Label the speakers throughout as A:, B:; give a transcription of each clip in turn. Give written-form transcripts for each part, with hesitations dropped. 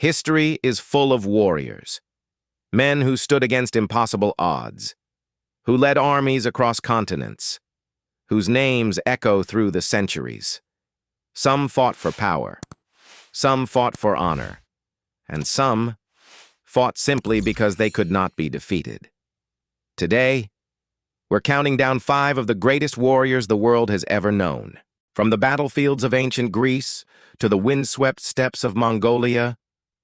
A: History is full of warriors, men who stood against impossible odds, who led armies across continents, whose names echo through the centuries. Some fought for power, some fought for honor, and some fought simply because they could not be defeated. Today, we're counting down 5 of the greatest warriors the world has ever known. From the battlefields of ancient Greece, to the windswept steppes of Mongolia,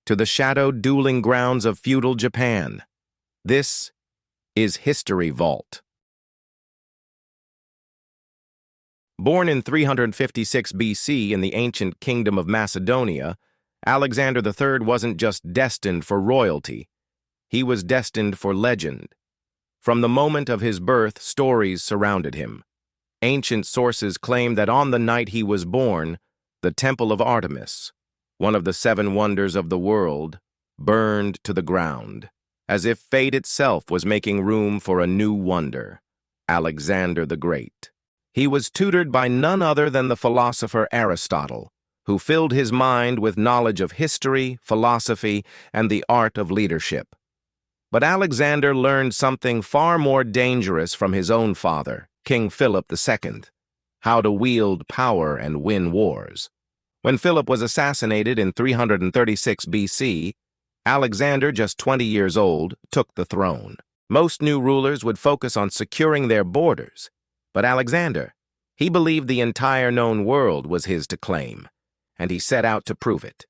A: to the shadowed dueling grounds of feudal Japan. This is History Vault. Born in 356 BC in the ancient kingdom of Macedonia, Alexander III wasn't just destined for royalty. He was destined for legend. From the moment of his birth, stories surrounded him. Ancient sources claim that on the night he was born, the Temple of Artemis, one of the 7 wonders of the world, burned to the ground, as if fate itself was making room for a new wonder, Alexander the Great. He was tutored by none other than the philosopher Aristotle, who filled his mind with knowledge of history, philosophy, and the art of leadership. But Alexander learned something far more dangerous from his own father, King Philip II, how to wield power and win wars. When Philip was assassinated in 336 BC, Alexander, just 20 years old, took the throne. Most new rulers would focus on securing their borders, but Alexander, he believed the entire known world was his to claim, and he set out to prove it.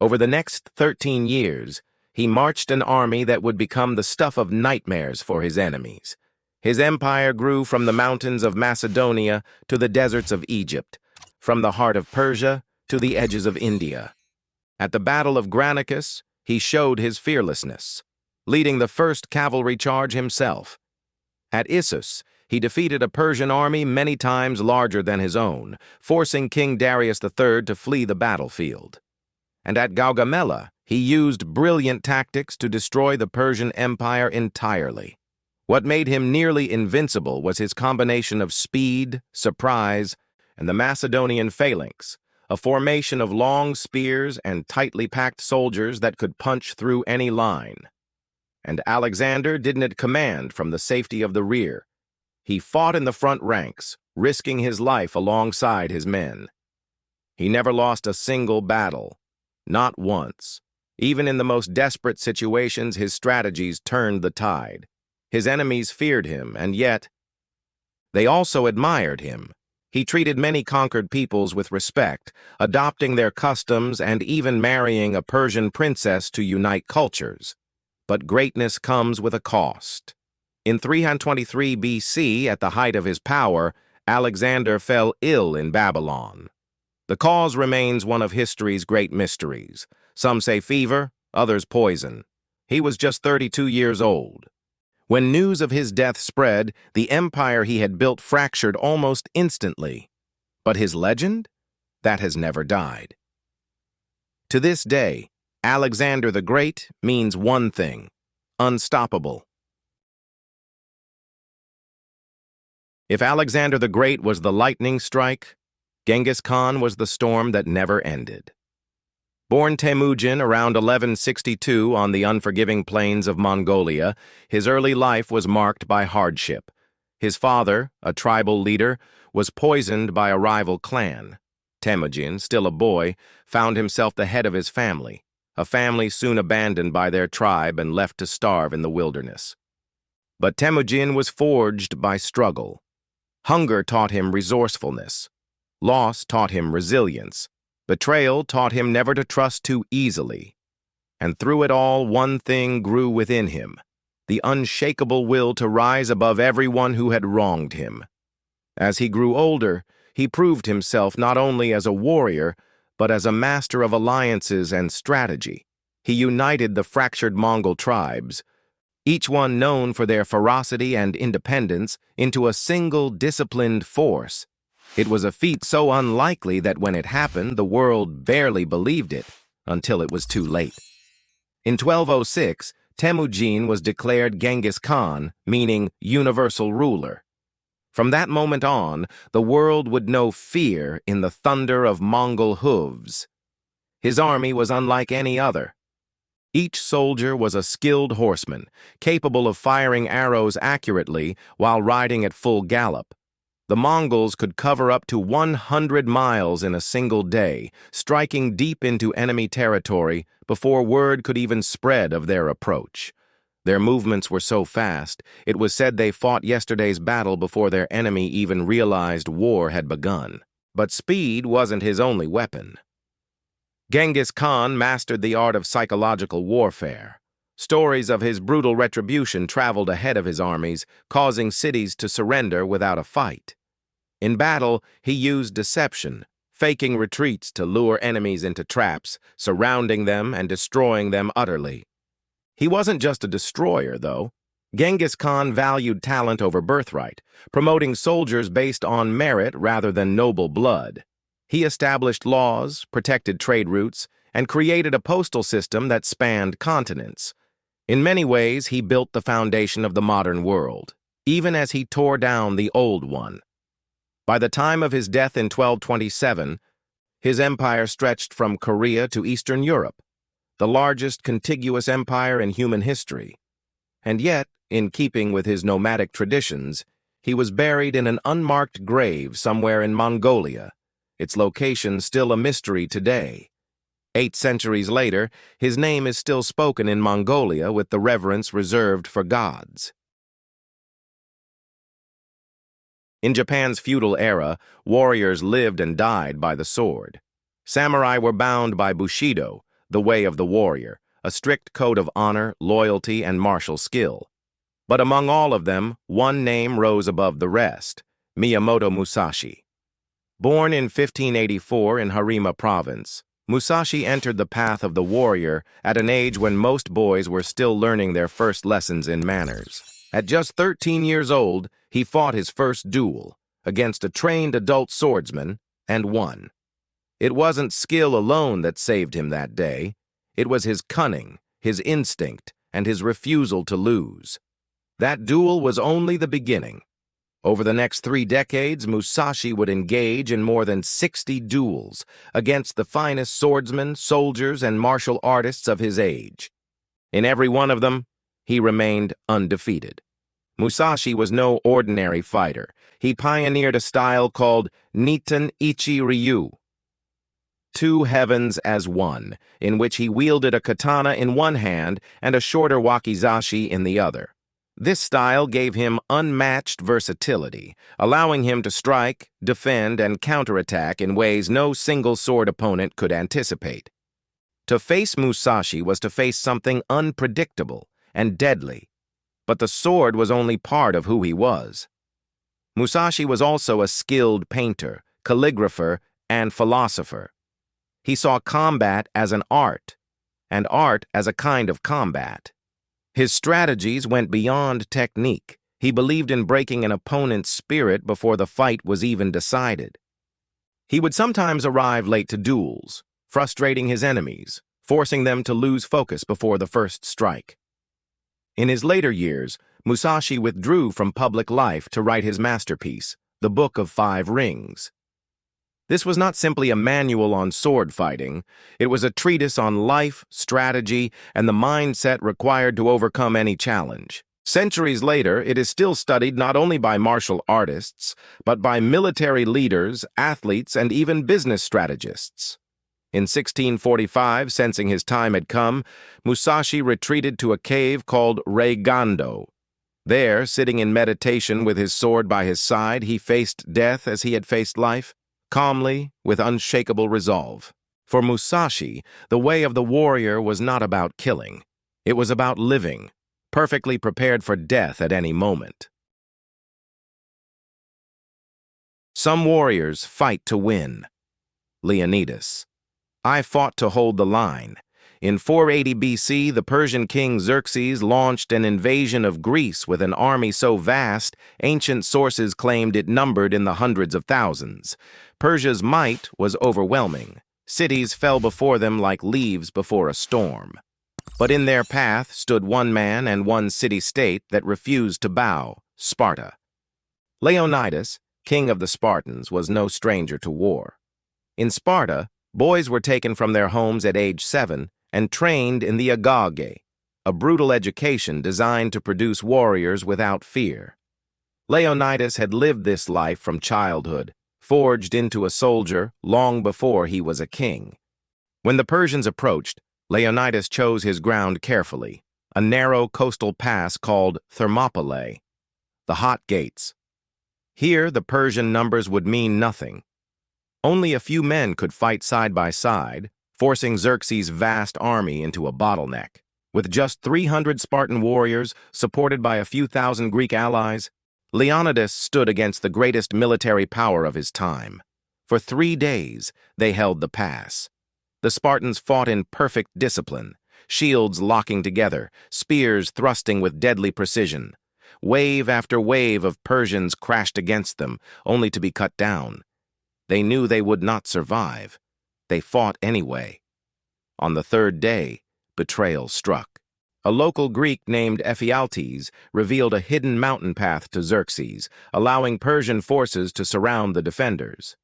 A: Over the next 13 years, he marched an army that would become the stuff of nightmares for his enemies. His empire grew from the mountains of Macedonia to the deserts of Egypt, from the heart of Persia to the edges of India. At the Battle of Granicus, he showed his fearlessness, leading the first cavalry charge himself. At Issus, he defeated a Persian army many times larger than his own, forcing King Darius III to flee the battlefield. And at Gaugamela, he used brilliant tactics to destroy the Persian Empire entirely. What made him nearly invincible was his combination of speed, surprise, and the Macedonian phalanx, a formation of long spears and tightly packed soldiers that could punch through any line. And Alexander didn't command from the safety of the rear. He fought in the front ranks, risking his life alongside his men. He never lost a single battle, not once. Even in the most desperate situations, his strategies turned the tide. His enemies feared him, and yet they also admired him. He treated many conquered peoples with respect, adopting their customs and even marrying a Persian princess to unite cultures. But greatness comes with a cost. In 323 BC, at the height of his power, Alexander fell ill in Babylon. The cause remains one of history's great mysteries. Some say fever, others poison. He was just 32 years old. When news of his death spread, the empire he had built fractured almost instantly. But his legend? That has never died. To this day, Alexander the Great means one thing: unstoppable. If Alexander the Great was the lightning strike, Genghis Khan was the storm that never ended. Born Temujin around 1162 on the unforgiving plains of Mongolia, his early life was marked by hardship. His father, a tribal leader, was poisoned by a rival clan. Temujin, still a boy, found himself the head of his family, a family soon abandoned by their tribe and left to starve in the wilderness. But Temujin was forged by struggle. Hunger taught him resourcefulness. Loss taught him resilience. Betrayal taught him never to trust too easily. And through it all, one thing grew within him: the unshakable will to rise above everyone who had wronged him. As he grew older, he proved himself not only as a warrior, but as a master of alliances and strategy. He united the fractured Mongol tribes, each one known for their ferocity and independence, into a single disciplined force. It was a feat so unlikely that when it happened, the world barely believed it, until it was too late. In 1206, Temujin was declared Genghis Khan, meaning universal ruler. From that moment on, the world would know fear in the thunder of Mongol hooves. His army was unlike any other. Each soldier was a skilled horseman, capable of firing arrows accurately while riding at full gallop. The Mongols could cover up to 100 miles in a single day, striking deep into enemy territory before word could even spread of their approach. Their movements were so fast, it was said they fought yesterday's battle before their enemy even realized war had begun. But speed wasn't his only weapon. Genghis Khan mastered the art of psychological warfare. Stories of his brutal retribution traveled ahead of his armies, causing cities to surrender without a fight. In battle, he used deception, faking retreats to lure enemies into traps, surrounding them and destroying them utterly. He wasn't just a destroyer, though. Genghis Khan valued talent over birthright, promoting soldiers based on merit rather than noble blood. He established laws, protected trade routes, and created a postal system that spanned continents. In many ways, he built the foundation of the modern world, even as he tore down the old one. By the time of his death in 1227, his empire stretched from Korea to Eastern Europe, the largest contiguous empire in human history. And yet, in keeping with his nomadic traditions, he was buried in an unmarked grave somewhere in Mongolia, its location still a mystery today. 8 centuries later, his name is still spoken in Mongolia with the reverence reserved for gods. In Japan's feudal era, warriors lived and died by the sword. Samurai were bound by Bushido, the way of the warrior, a strict code of honor, loyalty, and martial skill. But among all of them, one name rose above the rest: Miyamoto Musashi. Born in 1584 in Harima Province, Musashi entered the path of the warrior at an age when most boys were still learning their first lessons in manners. At just 13 years old, he fought his first duel against a trained adult swordsman and won. It wasn't skill alone that saved him that day. It was his cunning, his instinct, and his refusal to lose. That duel was only the beginning. Over the next 3 decades, Musashi would engage in more than 60 duels against the finest swordsmen, soldiers, and martial artists of his age. In every one of them, he remained undefeated. Musashi was no ordinary fighter. He pioneered a style called Niten Ichi Ryu, 2 heavens as one, in which he wielded a katana in one hand and a shorter wakizashi in the other. This style gave him unmatched versatility, allowing him to strike, defend, and counterattack in ways no single sword opponent could anticipate. To face Musashi was to face something unpredictable and deadly, but the sword was only part of who he was. Musashi was also a skilled painter, calligrapher, and philosopher. He saw combat as an art, and art as a kind of combat. His strategies went beyond technique. He believed in breaking an opponent's spirit before the fight was even decided. He would sometimes arrive late to duels, frustrating his enemies, forcing them to lose focus before the first strike. In his later years, Musashi withdrew from public life to write his masterpiece, The Book of 5 Rings. This was not simply a manual on sword fighting. It was a treatise on life, strategy, and the mindset required to overcome any challenge. Centuries later, it is still studied not only by martial artists, but by military leaders, athletes, and even business strategists. In 1645, sensing his time had come, Musashi retreated to a cave called Reigando. There, sitting in meditation with his sword by his side, he faced death as he had faced life, calmly, with unshakable resolve. For Musashi, the way of the warrior was not about killing. It was about living, perfectly prepared for death at any moment. Some warriors fight to win. Leonidas. I fought to hold the line. In 480 BC, the Persian king Xerxes launched an invasion of Greece with an army so vast, ancient sources claimed it numbered in the hundreds of thousands. Persia's might was overwhelming. Cities fell before them like leaves before a storm. But in their path stood one man and one city-state that refused to bow: Sparta. Leonidas, king of the Spartans, was no stranger to war. In Sparta, Boys were taken from their homes at age 7 and trained in the agage, a brutal education designed to produce warriors without fear. Leonidas had lived this life from childhood, forged into a soldier long before he was a king. When the Persians approached, Leonidas chose his ground carefully, a narrow coastal pass called Thermopylae, the Hot Gates. Here, the Persian numbers would mean nothing. Only a few men could fight side by side, forcing Xerxes' vast army into a bottleneck. With just 300 Spartan warriors, supported by a few thousand Greek allies, Leonidas stood against the greatest military power of his time. For 3 days, they held the pass. The Spartans fought in perfect discipline, shields locking together, spears thrusting with deadly precision. Wave after wave of Persians crashed against them, only to be cut down. They knew they would not survive. They fought anyway. On the 3rd day, betrayal struck. A local Greek named Ephialtes revealed a hidden mountain path to Xerxes, allowing Persian forces to surround the defenders.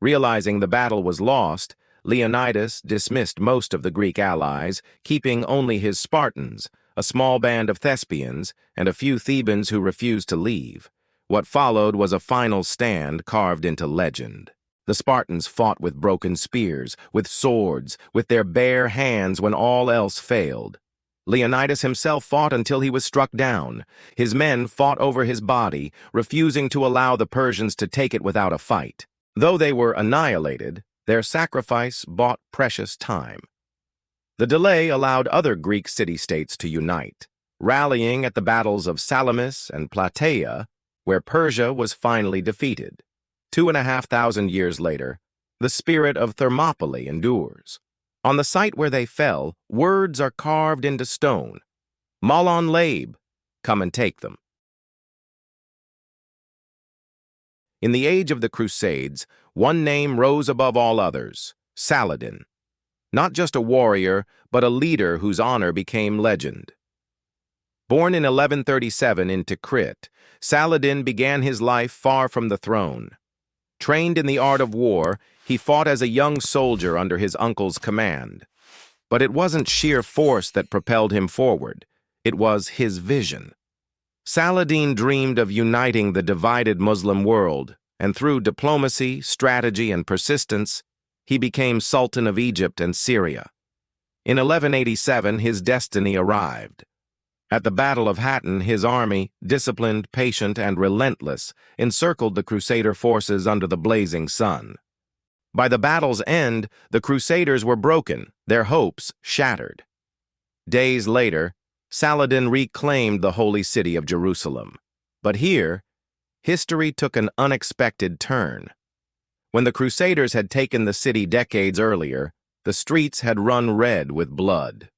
A: Realizing the battle was lost, Leonidas dismissed most of the Greek allies, keeping only his Spartans, a small band of Thespians, and a few Thebans who refused to leave. What followed was a final stand carved into legend. The Spartans fought with broken spears, with swords, with their bare hands when all else failed. Leonidas himself fought until he was struck down. His men fought over his body, refusing to allow the Persians to take it without a fight. Though they were annihilated, their sacrifice bought precious time. The delay allowed other Greek city-states to unite, rallying at the battles of Salamis and Plataea, where Persia was finally defeated. 2,500 years later, the spirit of Thermopylae endures. On the site where they fell, words are carved into stone. Malon Labe, come and take them. In the age of the Crusades, one name rose above all others, Saladin. Not just a warrior, but a leader whose honor became legend. Born in 1137 in Tikrit, Saladin began his life far from the throne. Trained in the art of war, he fought as a young soldier under his uncle's command. But it wasn't sheer force that propelled him forward. It was his vision. Saladin dreamed of uniting the divided Muslim world, and through diplomacy, strategy, and persistence, he became Sultan of Egypt and Syria. In 1187, his destiny arrived. At the Battle of Hattin, his army, disciplined, patient, and relentless, encircled the Crusader forces under the blazing sun. By the battle's end, the Crusaders were broken, their hopes shattered. Days later, Saladin reclaimed the holy city of Jerusalem. But here, history took an unexpected turn. When the Crusaders had taken the city decades earlier, the streets had run red with blood.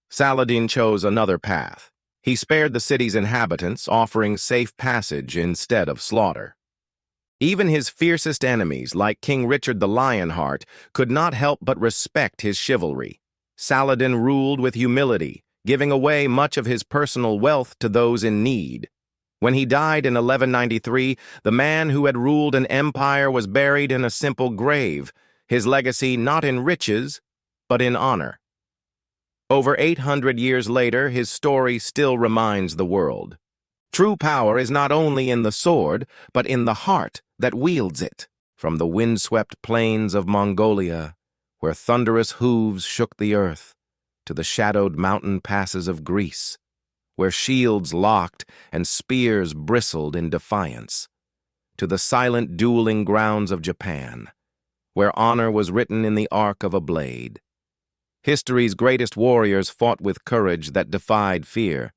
A: Saladin chose another path. He spared the city's inhabitants, offering safe passage instead of slaughter. Even his fiercest enemies, like King Richard the Lionheart, could not help but respect his chivalry. Saladin ruled with humility, giving away much of his personal wealth to those in need. When he died in 1193, the man who had ruled an empire was buried in a simple grave, his legacy not in riches, but in honor. Over 800 years later, his story still reminds the world. True power is not only in the sword, but in the heart that wields it. From the windswept plains of Mongolia, where thunderous hooves shook the earth, to the shadowed mountain passes of Greece, where shields locked and spears bristled in defiance, to the silent dueling grounds of Japan, where honor was written in the arc of a blade. History's greatest warriors fought with courage that defied fear,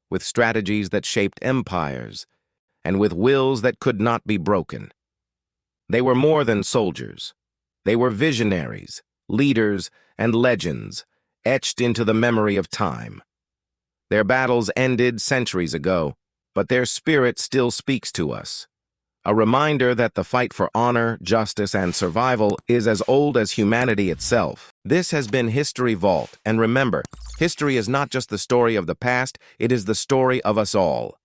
A: with strategies that shaped empires, and with wills that could not be broken. They were more than soldiers. They were visionaries, leaders, and legends, etched into the memory of time. Their battles ended centuries ago, but their spirit still speaks to us. A reminder that the fight for honor, justice, and survival is as old as humanity itself. This has been History Vault, and remember, history is not just the story of the past, it is the story of us all.